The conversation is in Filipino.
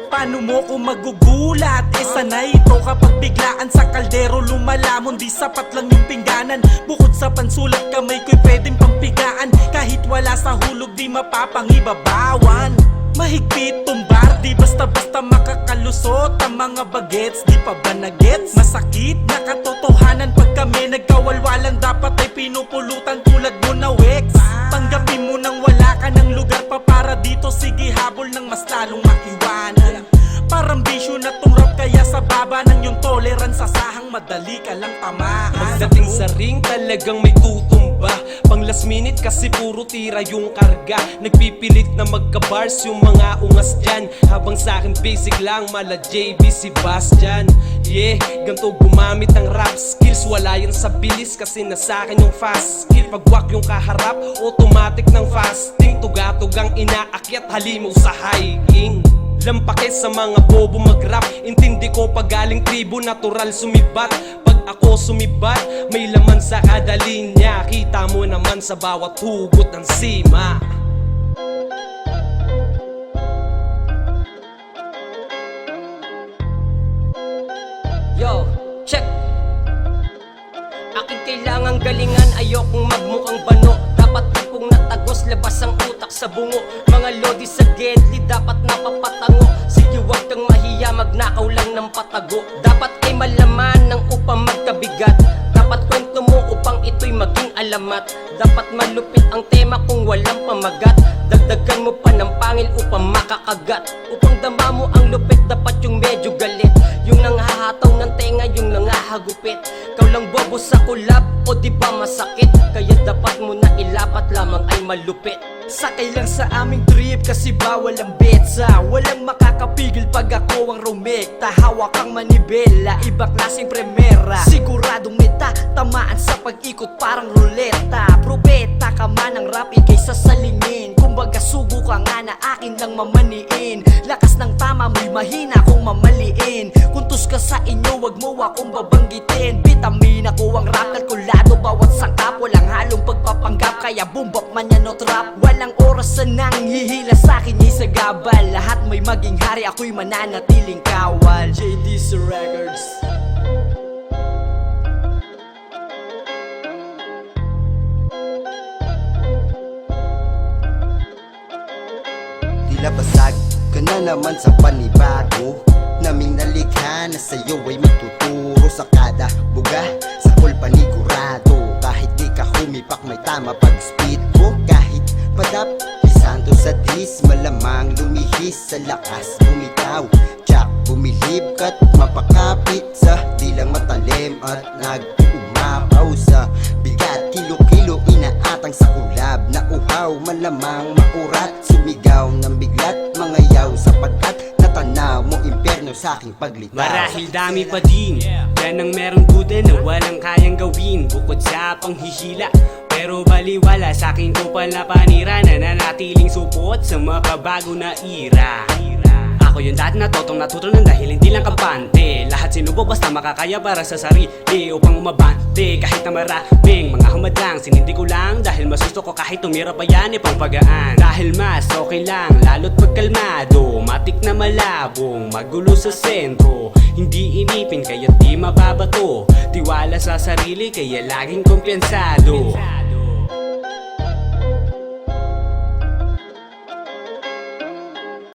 Paano mo ko magugulat? Sanay ito kapag biglaan sa kaldero lumalamon. Di sapat lang yung pingganan, bukod sa pansulat kamay ko'y pwedeng pampigaan. Kahit wala sa hulog di mapapangibabawan. Mahigpit tumbar, di basta-basta makakalusot. Ang mga bagets, di pa ba nagets? Masakit na katotohanan pag kami nagkawalwalan. Dapat ay pinupulutan tulad mo na Wex. Tanggapin mo nang wala ka ng lugar pa para dito. Sige habol ng mas lalong maiwanan. Parang bisyo na tong rap, kaya sa baba ng yung tolerance sahang madali ka lang tamaan. Pagdating sa ring talagang may tutumba. Pang last minute kasi puro tira yung karga. Nagpipilit na magka-bars yung mga ungas dyan, habang sa akin basic lang mala JB Sebastian. Yeah, ganto gumamit ng rap skills. Wala yan sa bilis kasi nasa akin yung fast skill. Pagwak yung kaharap, automatic ng fasting. Tuga-tugang inaakyat halimaw sa hiking. Lampakes sa mga bobo mag-rap. Intindi ko pag galing tribo, natural sumibat. Pag ako sumibat, may laman sa kada linya. Kita mo naman sa bawat hugot ng sima. Yo, check. Aking kailangang galingan, ayokong magmukhang bano. Dapat tipong natagos, labas ang utak sa bungo. Mga lodi sa gedli, dapat napapatango. Sige wag kang mahiya, magnakaw lang ng patago. Dapat ay malaman ng upang magkabigat. Dapat kwento mo upang ito'y maging alamat. Dapat malupit ang tema kung walang pamagat. Dagdagan mo pa ng pangil upang makakagat. Upang dama mo ang lupit, dapat yung medyo galit. Yung nanghahataw ng tenga, yung nangahagupit. Ikaw lang bobo sa kulab, o di ba masakit? Kaya dapat mo na ilapat, lamang ay malupit. Sakay lang sa aming trip kasi bawal ang betsa. Walang makakapigil pag ako ang rumekta. Hawak ang manibela, iba klaseng premera. Siguradong meta, tamaan sa pag-ikot parang ruleta. Probeta ka man ang rap, ikay sasalingin. Kumbaga sugo ka nga na akin lang mamaniin. Lakas ng tama mo'y mahina kung mamaliin. Kuntos ka sa inyo, wag mo akong babanggitin. Vitamina ko ang rap, kalkulado bawat sangkap. Walang halong pagpapanggap, kaya boom bap man yan o trap. Walang oras sa nanghihila sa'kin sa gabal. Lahat may maging hari, ako'y mananatiling kawal. JD's Records. Tila basag ka na naman sa panibago. Naming nalikha na sa'yo ay magtuturo sa kada buga. Sa kul panigurado, kahit di ka humipak may tama pag speed ko. Kahit padap, isando sa dis, malamang lumihis sa lakas bumitaw. Tsak bumilib ka't mapakapit sa dilang matalim at nag-umapaw sa bigat. Kilo-kilo inaatang sa kulab na uhaw, malamang maurat. Sumigaw ng biglat, mga yaw sapagkat natanaw mo imperno sa aking paglitaw. Marahil dami pa din yan ang merong duda na walang kayang gawin bukod sa panghihila. Pero baliwala sa akin ko pala panira na nanatiling supot sa makabago na ira. Ako yung dati natutunan dahil hindi lang kampante. Lahat sinubok basta makakaya para sa sarili upang umabante. Kahit na maraming mga humadlang, sinindi ko lang dahil mas gusto ko kahit tumira pa yan ipang pagaan. Dahil mas okay lang, lalo't pagkalmado, matik na malabong, magulo sa sentro. Hindi inipin kaya di mababato, tiwala sa sarili kaya laging kumpiyansado.